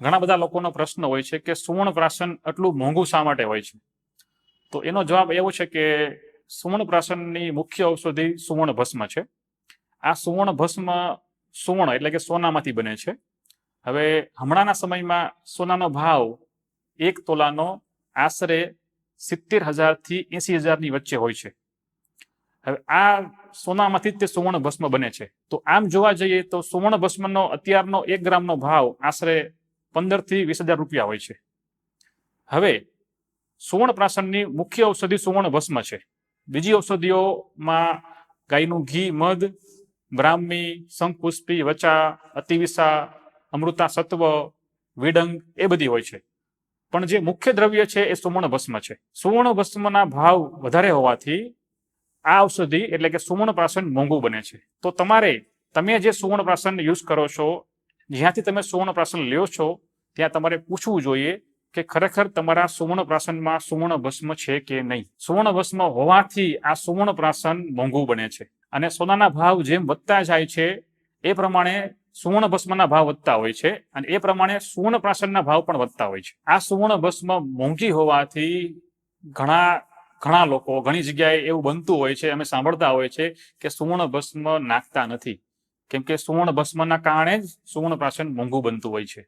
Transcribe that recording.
ઘણા બધા લોકોનો પ્રશ્ન હોય છે કે સુવર્ણ પ્રાશન આટલું મોંઘું શા માટે હોય છે? તો એનો જવાબ એવો છે કે સુવર્ણ પ્રાશનની મુખ્ય ઔષધિ સુવર્ણ ભસ્મ છે. આ સુવર્ણ ભસ્મ સુવર્ણ એટલે કે સોનામાંથી બને છે. હવે હમણાંના સમયમાં સોનાનો ભાવ 1 તોલાનો આશરે 70,000 થી 80,000ની વચ્ચે હોય છે. હવે આ સોનામાંથી જ તે સુવર્ણ ભસ્મ બને છે. તો આમ જોવા જઈએ તો સુવર્ણ ભસ્મનો અત્યારનો 1 ગ્રામનો ભાવ આશરે 15 થી 20,000 રૂપિયા હોય છે. હવે સુવર્ણ પ્રાશનની મુખ્ય ઔષધિ સુવર્ણ ભસ્મ છે. બીજી ઔષધિઓમાં ગાયનું ઘી, મધ, બ્રાહ્મી, શંખપુષ્પી, વચા, અતિવિશા, અમૃતા સત્વ, વિડંગ એ બધી હોય છે. પણ જે મુખ્ય દ્રવ્ય છે એ સુવર્ણ ભસ્મ છે. સુવર્ણ ભસ્મના ભાવ વધારે હોવાથી આ ઔષધિ એટલે કે સુવર્ણ પ્રાશન મોંઘું બને છે. તો તમે જે સુવર્ણ પ્રાશન યુઝ કરો છો, જ્યાંથી તમે સુવર્ણ પ્રાશન લ્યો છો, ત્યાં તમારે પૂછવું જોઈએ કે ખરેખર તમારા સુવર્ણ પ્રાશનમાં સુવર્ણ ભસ્મ છે કે નહીં. સુવર્ણ ભસ્મ હોવાથી આ સુવર્ણ પ્રાશન મોંઘું બને છે. અને સોનાના ભાવ જેમ વધતા જાય છે એ પ્રમાણે સુવર્ણ ભસ્મના ભાવ વધતા હોય છે અને એ પ્રમાણે સુવર્ણ પ્રાશનના ભાવ પણ વધતા હોય છે. આ સુવર્ણ ભસ્મ મોંઘી હોવાથી ઘણા લોકો ઘણી જગ્યાએ એવું બનતું હોય છે, અમે સાંભળતા હોય છે કે સુવર્ણ ભસ્મ નાખતા નથી, કેમ કે સુવર્ણ ભસ્મના કારણે જ સુવર્ણ પ્રાશન મોંઘું બનતું હોય છે.